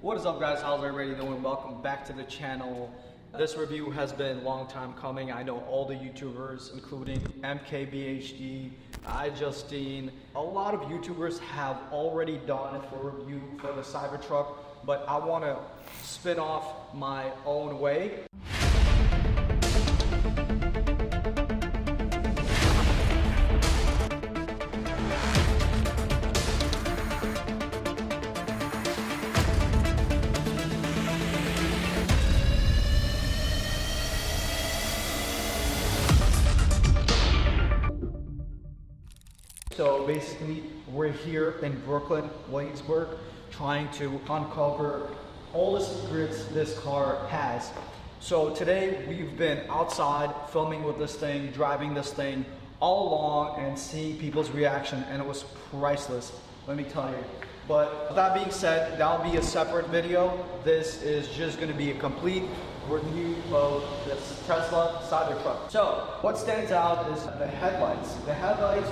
What is up, guys? How's everybody doing? Welcome back to the channel. This review has been a long time coming. I know all the YouTubers, including MKBHD, iJustine, a lot of YouTubers have already done a review for the Cybertruck, but I want to spin off my own way. So basically, we're here in Brooklyn, Williamsburg, trying to uncover all the secrets this car has. So today, we've been outside filming with this thing, driving this thing all along and seeing people's reaction, and it was priceless, let me tell you. But with that being said, that'll be a separate video. This is just gonna be a complete review of this Tesla Cybertruck. So what stands out is the headlights. The headlights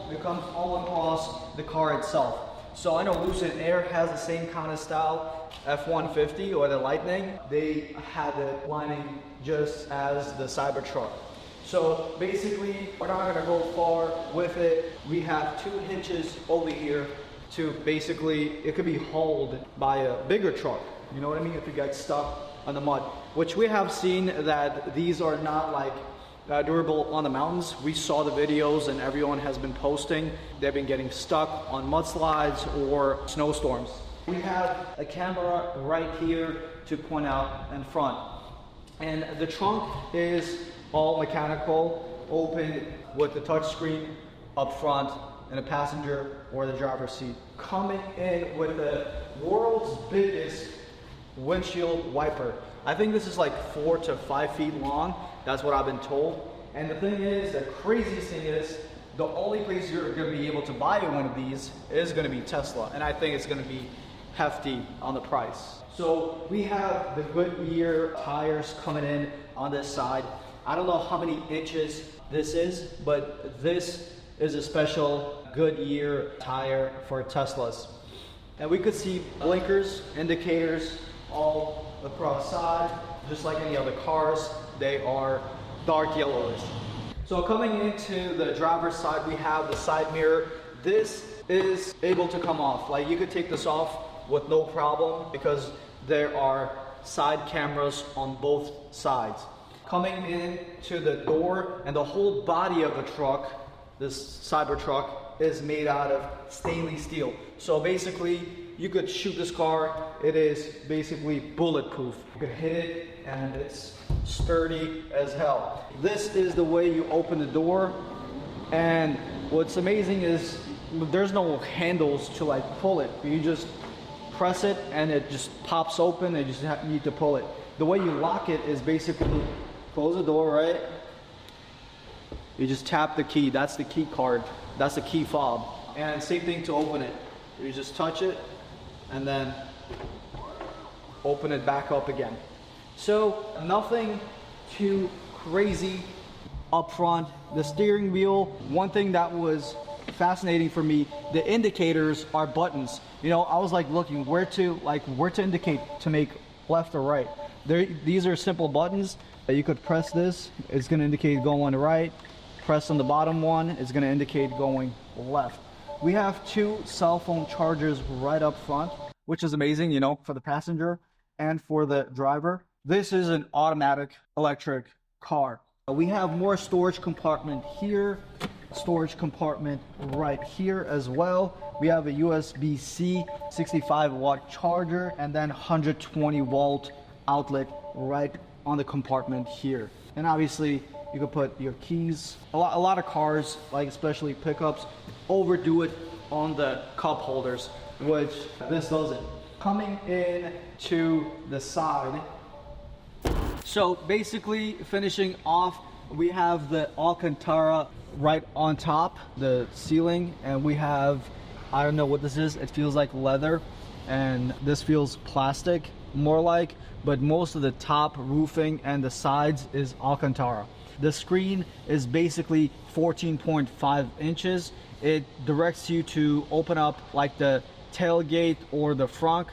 becomes all across the car itself. So I know Lucid Air has the same kind of style. F-150 or the Lightning, they had the lining just as the Cybertruck. So basically, we're not gonna go far with it. We have two hitches over here to basically, it could be hauled by a bigger truck. You know what I mean? If you get stuck on the mud, which we have seen that these are not like durable on the mountains. We saw the videos and everyone has been posting. They've been getting stuck on mudslides or snowstorms. We have a camera right here to point out in front. And the trunk is all mechanical, open with the touch screen up front and a passenger or the driver's seat. Coming in with the world's biggest windshield wiper. I think this is like 4 to 5 feet long. That's what I've been told. And the thing is, the craziest thing is, the only place you're gonna be able to buy one of these is gonna be Tesla. And I think it's gonna be hefty on the price. So we have the Goodyear tires coming in on this side. I don't know how many inches this is, but this is a special Goodyear tire for Teslas. And we could see blinkers, indicators all across side, just like any other cars. They are dark yellowish. So coming into the driver's side, we have the side mirror. This is able to come off. Like, you could take this off with no problem because there are side cameras on both sides. Coming in to the door, and the whole body of the truck, this Cybertruck, is made out of stainless steel. So basically, you could shoot this car. It is basically bulletproof. You could hit it and it's sturdy as hell. This is the way you open the door. And what's amazing is there's no handles to like pull it. You just press it and it just pops open and you just need to pull it. The way you lock it is basically close the door, right? You just tap the key. That's the key card. That's the key fob. And same thing to open it. You just touch it and then open it back up again. So nothing too crazy up front. The steering wheel, one thing that was fascinating for me, the indicators are buttons. You know, I was like looking where to indicate to make left or right. These are simple buttons. You could press this, it's gonna indicate going on the right. Press on the bottom one, it's gonna indicate going left. We have two cell phone chargers right up front, which is amazing, you know, for the passenger and for the driver. This is an automatic electric car. We have more storage compartment here, storage compartment right here as well. We have a USB-C 65-watt charger and then 120-volt outlet right on the compartment here. And obviously, you can put your keys. A lot of cars, like especially pickups, overdo it on the cup holders, which this doesn't. Coming in to the side. So basically finishing off, we have the Alcantara right on top, the ceiling, and we have, I don't know what this is, it feels like leather, and this feels plastic, more like, but most of the top roofing and the sides is Alcantara. The screen is basically 14.5 inches. It directs you to open up like the tailgate or the frunk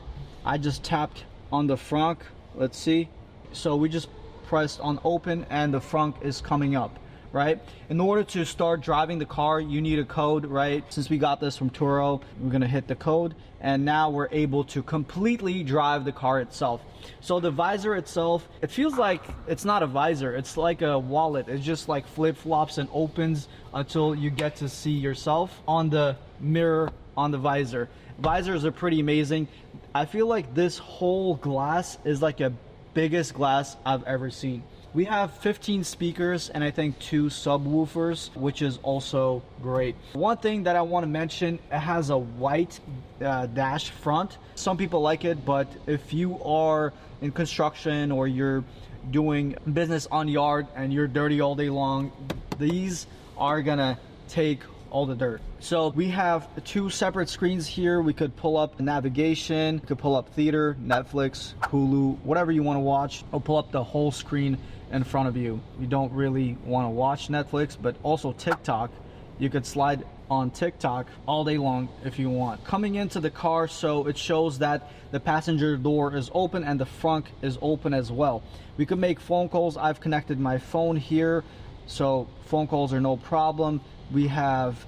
I just tapped on the frunk. Let's see. So we just pressed on open and the frunk is coming up, right? In order to start driving the car, you need a code, right? Since we got this from Turo, we're gonna hit the code and now we're able to completely drive the car itself. So the visor itself, it feels like it's not a visor, it's like a wallet. It just like flip-flops and opens until you get to see yourself on the mirror on the visor. Visors are pretty amazing. I feel like this whole glass is like a biggest glass I've ever seen. We have 15 speakers and I think 2 subwoofers, which is also great. One thing that I want to mention, it has a white dash front. Some people like it, but if you are in construction or you're doing business on yard and you're dirty all day long, these are gonna take all the dirt. So we have 2 separate screens here. We could pull up navigation, we could pull up theater, Netflix, Hulu, whatever you want to watch, or pull up the whole screen in front of you. You don't really want to watch Netflix, but also TikTok. You could slide on TikTok all day long if you want. Coming into the car, so it shows that the passenger door is open and the front is open as well. We could make phone calls. I've connected my phone here, so phone calls are no problem. We have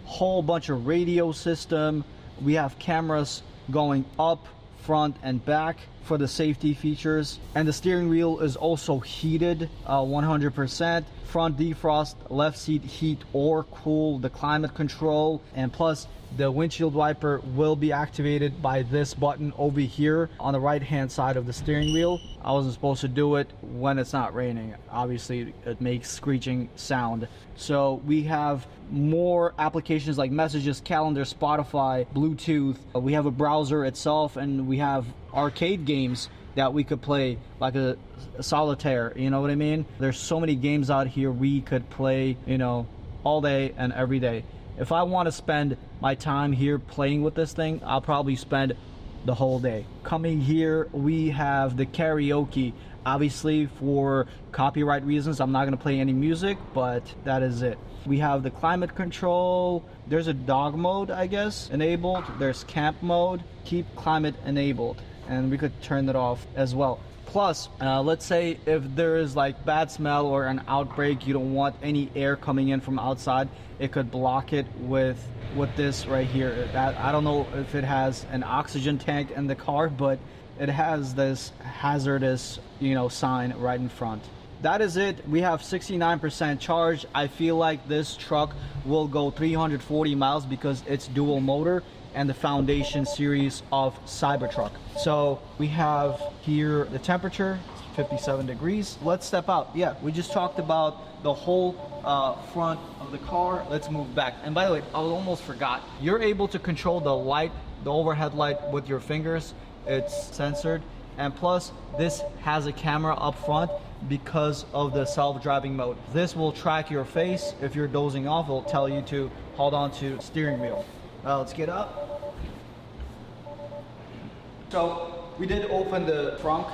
a whole bunch of radio system. We have cameras going up, front and back for the safety features, and the steering wheel is also heated 100%. Front defrost, left seat heat or cool, the climate control, and plus the windshield wiper will be activated by this button over here on the right hand side of the steering wheel. I wasn't supposed to do it when it's not raining. Obviously it makes screeching sound. So we have more applications like messages, calendar, Spotify, Bluetooth. We have a browser itself, and we have arcade games that we could play, like a solitaire, you know what I mean? There's so many games out here we could play, you know, all day and every day. If I want to spend my time here playing with this thing, I'll probably spend the whole day. Coming here, we have the karaoke. Obviously, for copyright reasons, I'm not going to play any music, but that is it. We have the climate control. There's a dog mode, I guess, enabled. There's camp mode. Keep climate enabled. And we could turn it off as well. Plus, let's say if there is like bad smell or an outbreak, you don't want any air coming in from outside, it could block it with this right here. I don't know if it has an oxygen tank in the car, but it has this hazardous, you know, sign right in front. That is it. We have 69% charge. I feel like this truck will go 340 miles because it's dual motor and the foundation series of Cybertruck. So we have here the temperature, 57 degrees. Let's step out. Yeah, we just talked about the whole front of the car. Let's move back. And by the way, I almost forgot. You're able to control the light, the overhead light with your fingers. It's censored. And plus, this has a camera up front because of the self-driving mode. This will track your face. If you're dozing off, it'll tell you to hold on to steering wheel. Let's get up. So we did open the trunk.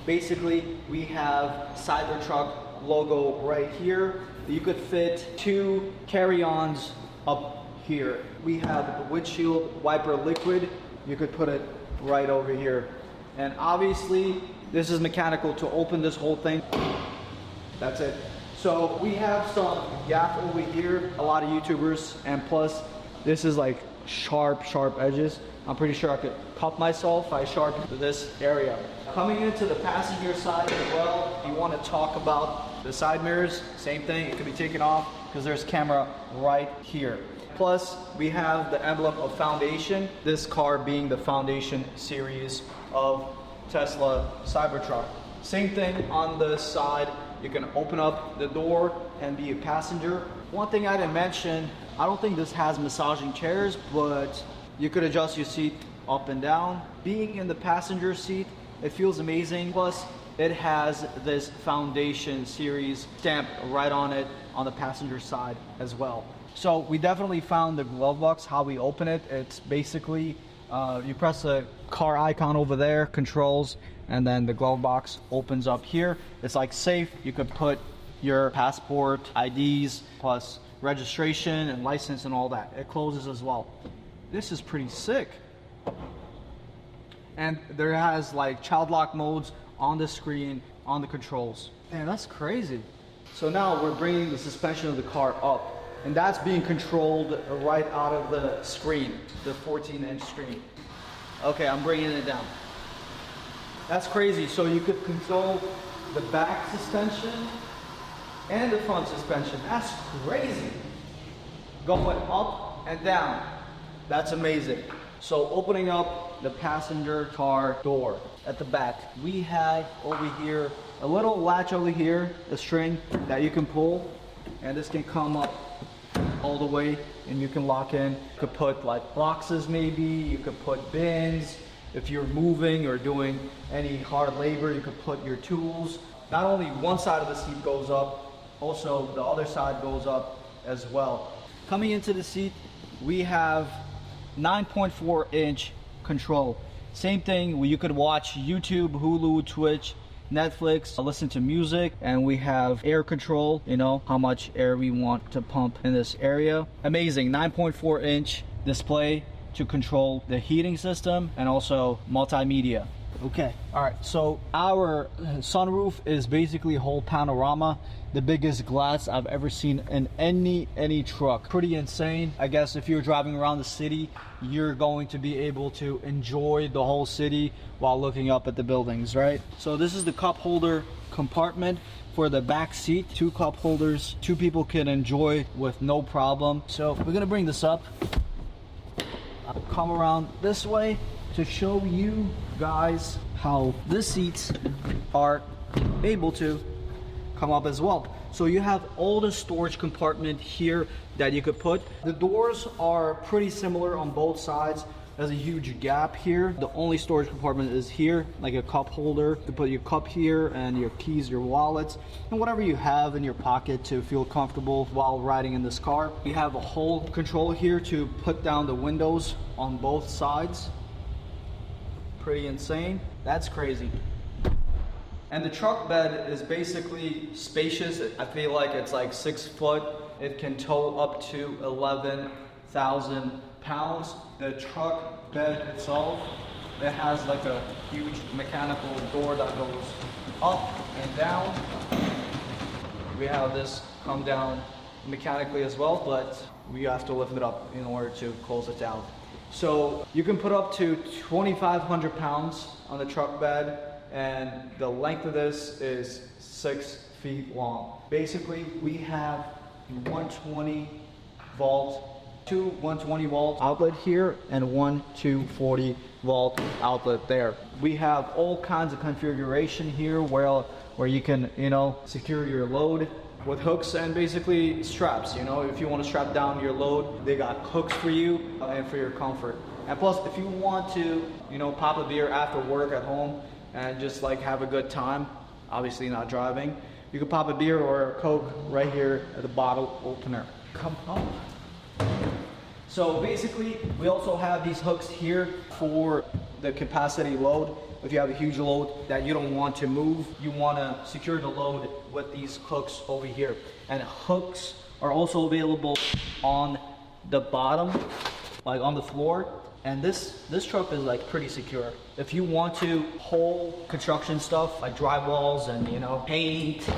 Basically, we have Cybertruck logo right here. You could fit 2 carry-ons up here. We have the windshield wiper liquid. You could put it right over here. And obviously, this is mechanical to open this whole thing. That's it. So we have some gap over here, a lot of YouTubers, and plus this is like sharp edges. I'm pretty sure I could cut myself if I sharpened this area. Coming into the passenger side as well, if you want to talk about the side mirrors, same thing, it can be taken off because there's camera right here. Plus, we have the emblem of Foundation, this car being the Foundation series of Tesla Cybertruck. Same thing on the side, you can open up the door and be a passenger. One thing I didn't mention, I don't think this has massaging chairs, but you could adjust your seat up and down. Being in the passenger seat, it feels amazing. Plus, it has this Foundation series stamped right on it on the passenger side as well. So we definitely found the glove box, how we open it. It's basically, you press the car icon over there, controls, and then the glove box opens up here. It's like safe. You could put your passport, IDs, plus registration and license and all that. It closes as well. This is pretty sick. and there has like child lock modes on the screen, on the controls. Man, that's crazy. So now we're bringing the suspension of the car up, and that's being controlled right out of the screen, the 14-inch screen. Okay, I'm bringing it down. That's crazy. So you could control the back suspension and the front suspension. That's crazy. Going up and down. That's amazing. So opening up the passenger car door at the back, we have over here a little latch over here, a string that you can pull, and this can come up all the way and you can lock in. You could put like boxes maybe, you could put bins. If you're moving or doing any hard labor, you could put your tools. Not only one side of the seat goes up, also the other side goes up as well. Coming into the seat, we have 9.4-inch control. Same thing, you could watch YouTube, Hulu, Twitch, Netflix, listen to music, and we have air control, you know, how much air we want to pump in this area. Amazing, 9.4-inch display to control the heating system and also multimedia. Okay, all right, so our sunroof is basically a whole panorama, the biggest glass I've ever seen in any truck. Pretty insane. I guess if you're driving around the city, you're going to be able to enjoy the whole city while looking up at the buildings, right? So this is the cup holder compartment for the back seat. 2 cup holders, 2 people can enjoy with no problem. So we're gonna bring this up. I'll come around this way to show you guys how the seats are able to come up as well. So you have all the storage compartment here that you could put. The doors are pretty similar on both sides. There's a huge gap here. The only storage compartment is here, like a cup holder. You put your cup here and your keys, your wallets, and whatever you have in your pocket to feel comfortable while riding in this car. You have a whole control here to put down the windows on both sides. Pretty insane. That's crazy. And the truck bed is basically spacious. I feel like it's like 6 foot. It can tow up to 11,000 pounds. The truck bed itself, it has like a huge mechanical door that goes up and down. We have this come down mechanically as well, but we have to lift it up in order to close it down. So you can put up to 2,500 pounds on the truck bed, and the length of this is 6 feet long. Basically, we have 120 volt, 2 120 volt outlet here and 1 240 volt outlet there. We have all kinds of configuration here where you can, you know, secure your load with hooks and basically straps. You know, if you want to strap down your load, they got hooks for you and for your comfort. And plus, if you want to, you know, pop a beer after work at home and just like have a good time, obviously not driving, you can pop a beer or a Coke right here at the bottle opener. Come on. So basically, we also have these hooks here for the capacity load. If you have a huge load that you don't want to move, you want to secure the load with these hooks over here. And hooks are also available on the bottom, like on the floor. And this truck is like pretty secure. If you want to hold construction stuff like drywalls and, you know, paint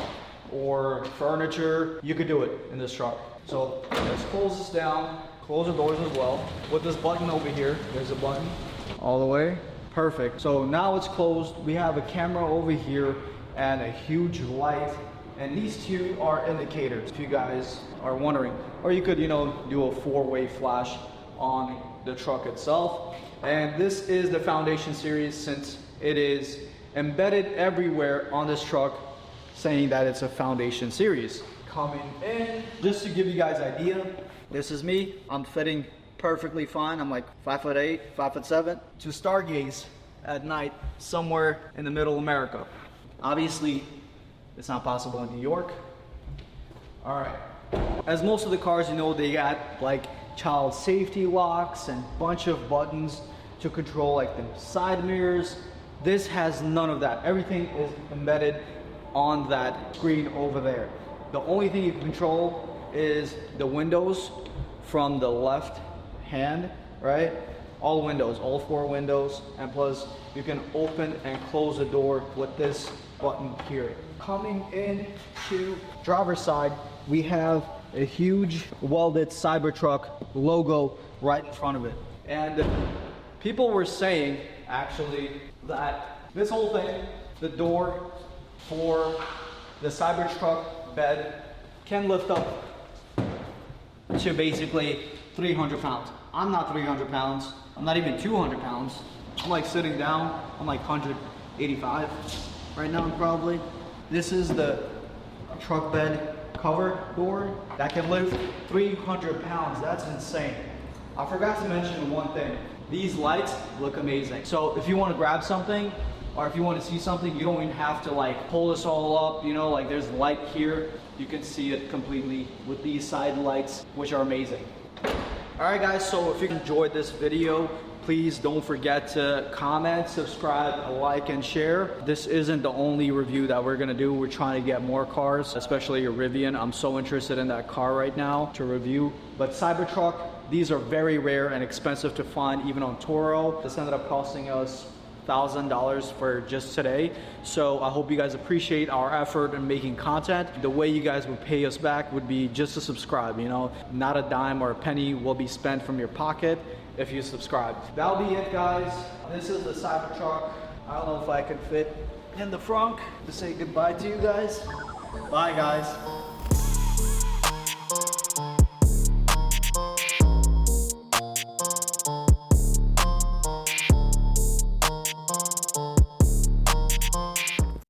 or furniture, you could do it in this truck. So let's close this down, close the doors as well. With this button over here, there's a button all the way. Perfect. So now it's closed. We have a camera over here and a huge light. And these two are indicators, if you guys are wondering. Or you could, you know, do a 4-way flash on the truck itself. And this is the Foundation series, since it is embedded everywhere on this truck, saying that it's a Foundation series. Coming in, just to give you guys an idea, this is me. I'm fitting perfectly fine. I'm like 5'8", 5'7". To stargaze at night somewhere in the middle of America. Obviously, it's not possible in New York. All right. As most of the cars, you know, they got like child safety locks and bunch of buttons to control like the side mirrors. This has none of that. Everything is embedded on that screen over there. The only thing you can control is the windows from the left hand, right? all windows, all 4 windows, and plus you can open and close the door with this button here. Coming in to driver's side, we have a huge welded Cybertruck logo right in front of it. And people were saying actually that this whole thing, the door for the Cybertruck bed, can lift up to basically 300 pounds. I'm not 300 pounds. I'm not even 200 pounds. I'm like sitting down, I'm like 185 right now probably. This is the truck bed cover door that can lift 300 pounds. That's insane. I forgot to mention one thing. These lights look amazing. So if you want to grab something, or if you want to see something, you don't even have to like pull this all up, you know, like there's light here. You can see it completely with these side lights, which are amazing. All right guys, so if you enjoyed this video, please don't forget to comment, subscribe, like, and share. This isn't the only review that we're gonna do. We're trying to get more cars, especially a Rivian. I'm so interested in that car right now to review. But Cybertruck, these are very rare and expensive to find even on Toro. This ended up costing us $1,000 for just today. So I hope you guys appreciate our effort in making content. The way you guys would pay us back would be just to subscribe, you know, not a dime or a penny will be spent from your pocket if you subscribe. That'll be it guys. This is the Cybertruck. I don't know if I can fit in the frunk to say goodbye to you guys. Bye guys.